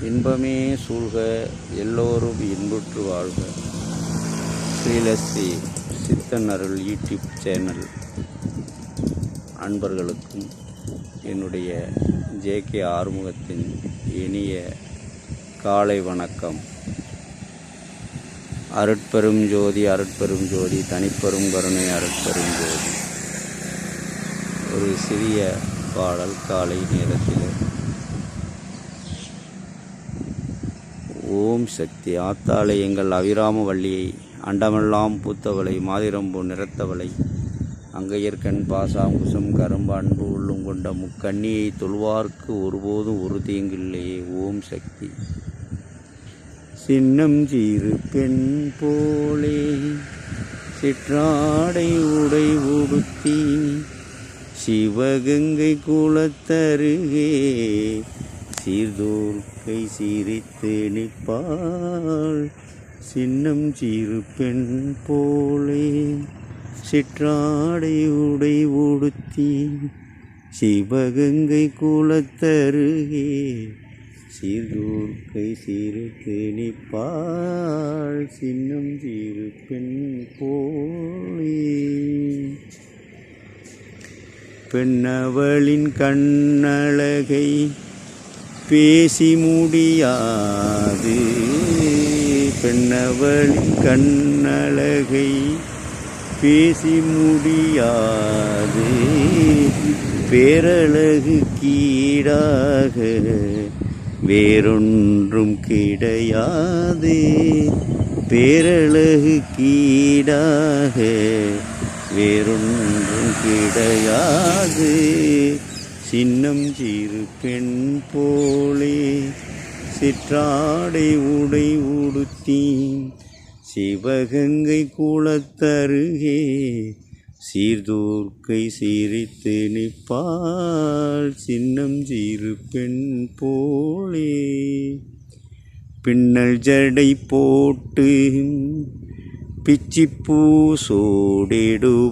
இன்பமே சூழ்க எல்லோரும் இன்புற்று வாழ்க. ஸ்ரீலஸ்ரீ சித்தன் அருள் யூடியூப் சேனல் அன்பர்களுக்கும் என்னுடைய ஜேகே ஆறுமுகத்தின் இனிய காலை வணக்கம். அருட்பெரும் ஜோதி அருட்பெரும் ஜோதி தனிப்பெரும் கருணை அருட்பெரும் ஜோதி. ஒரு சிறிய பாடல் காலை நேரத்தில். ஓம் சக்தி. ஆத்தாளை எங்கள் அவிராம வள்ளியை, அண்டமெல்லாம் பூத்தவளை, மாதிரம்பு நிறத்தவளை, அங்கையர்கண் பாசாங்குசம் கரும்பு அன்பு உள்ளும் கொண்ட முக்கண்ணியை தொழுவார்க்கு ஒருபோதும் ஒரு தீங்கில்லையே. ஓம் சக்தி. சின்னம் சீறு பெண் போலே சிற்றாடை உடை உடுத்தி சிவகங்கை குளத்தருகே சீர்தூர்க்கை சீரித்து நிற்பாள். சின்னம் சீறு பெண் போலே சிற்றாடை உடை உடுத்தி சிவகங்கை குளத்தருகே சீர்தூர்க்கை சீரித்து நிற்பாள். சின்னம் சீறு பெண் போலே. பெண்ணவளின் கண்ணழகை பேசி முடியாது, பெண்ணவளின் கண்ணழகை பேசி முடியாது, பேரழகு கீடாக வேறொன்றும் கிடையாது, பேரழகு கீடாக வேறொன்றும் கிடையாது. சின்னம் சீறு பெண் போலே சிற்றாடை உடை உடுத்தி சிவகங்கை குளத்தருகே சீர்தூர்க்கை சீரித்து நிற்பாள். சின்னம் சீறு பெண் போலே. பின்னல் ஜடை போட்டு பிச்சிப்பூ சூடிடுவாள்,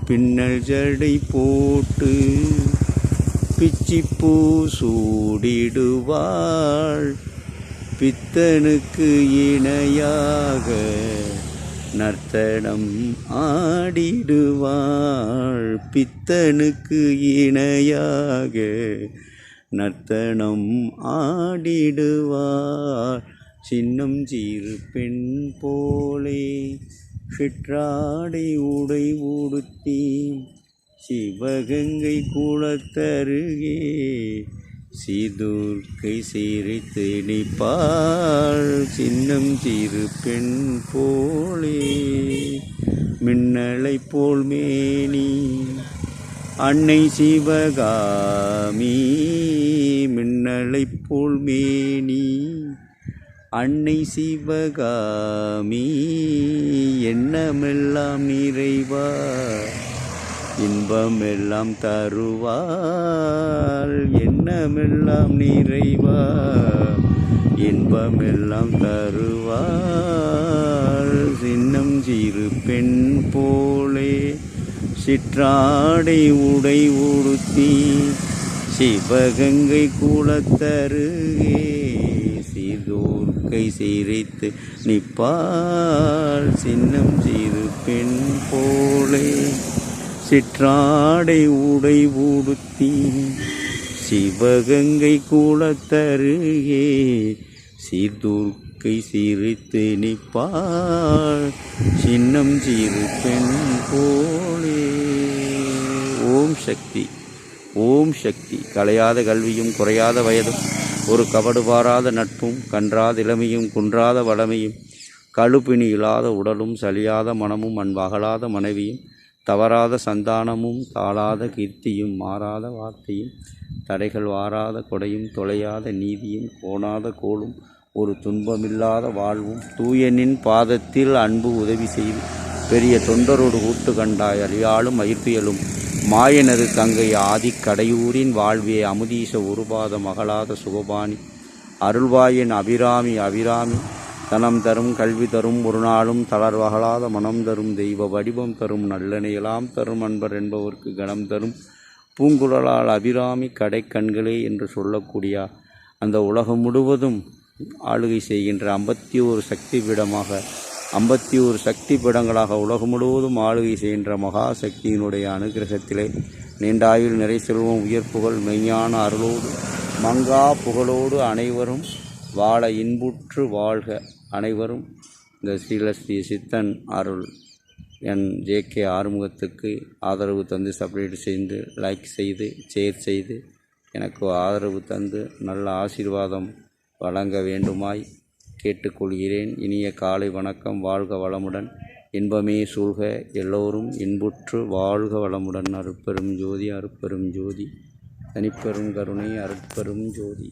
பின்னல் ஜடை போட்டு பிச்சிப்பூ சூடிடுவாள். பித்தனுக்கு இணையாக நர்த்தனம் ஆடிடுவாள், பித்தனுக்கு இணையாக நர்த்தனம் ஆடிடுவாள். சின்னம் சீறு பெண் போலே சிற்றாடை உடை உடுத்தி சிவகங்கை குளத்தருகே சீர்தூர்க்கை சீரித்து நிற்பாள். சின்னம் சீறு பெண் போலே. மின்னலை போல் மேனி அன்னை சிவகாமி, மின்னலை போல் மேனி அன்னை சிவகாமி, எண்ணமெல்லாம் நிறைவா இன்பமெல்லாம் தருவாள், எண்ணமெல்லாம் நிறைவா இன்பமெல்லாம் தருவாள். சின்னம் சீறு பெண் போலே சிற்றாடை உடை உடுத்தி சிவகங்கை குளத்தருகே சீர்தூர்க்கை சீரித்து நிற்பாள். சின்னம் சீறு பெண் போலே சிற்றாடை உடை உடுத்தி சிவகங்கை குளத்தருகே சீர்தூர்க்கை சீரித்து நிற்பாள். சின்னம் சீறு பெண் போலே. ஓம் சக்தி. ஓம் சக்தி. கலையாத கல்வியும் குறையாத வயதும் ஒரு கபடு பாராத நட்பும் கன்றாத இளமையும் குன்றாத வளமையும் கழுப்பினி இல்லாத உடலும் சலியாத மனமும் அன்பகலாத மனைவியும் தவறாத சந்தானமும் தாளாத கீர்த்தியும் மாறாத வார்த்தையும் தடைகள் வாராத கொடையும் தொலையாத நீதியும் கோணாத கோலும் ஒரு துன்பமில்லாத வாழ்வும் தூயனின் பாதத்தில் அன்பு உதவி செய்து பெரிய தொண்டரோடு கூட்டு கண்டாய் அறியாளும் மயிர்பியலும் மாயனது தங்கை ஆதிக்கடையூரின் வாழ்வியை அமுதீச உருபாத மகளாத சுகபாணி அருள்வாயின் அபிராமி அபிராமி தனம் தரும் கல்வி தரும் ஒரு நாளும் தளர்வகலாத மனம் தரும் தெய்வ வடிவம் தரும் நல்லெனையெல்லாம் தரும் அன்பர் என்பவர்க்கு கணம் தரும் பூங்குழலால் அபிராமி கடை கண்களே என்று சொல்லக்கூடிய அந்த உலகம் முழுவதும் ஆளுகை செய்கின்ற 51 சக்தி பீடமாக 51 சக்தி பீடங்களாக உலகம் முழுவதும் ஆளுகை செய்கின்ற மகா சக்தியினுடைய அனுகிரகத்திலே நீண்டாயுள் நிறை செல்வம் உயர்ப்புகள் மெய்ஞான அருளோடு மங்கா புகழோடு அனைவரும் வாழ இன்புற்று வாழ்க. அனைவரும் இந்த ஸ்ரீலஸ்ரீ சித்தன் அருள் JK ஆறுமுகத்துக்கு ஆதரவு தந்து சப்ஸ்கிரைப் செய்து லைக் செய்து ஷேர் செய்து எனக்கு ஆதரவு தந்து நல்ல ஆசீர்வாதம் வழங்க வேண்டுமாய் கேட்டுக்கொள்கிறேன். இனிய காலை வணக்கம். வாழ்க வளமுடன், இன்பமே சூழ்க, எல்லோரும் இன்புற்று வாழ்க வளமுடன். அருட்பெரும் ஜோதி, அருட்பெரும் ஜோதி, தனிப்பெரும் கருணை, அருட்பெரும் ஜோதி.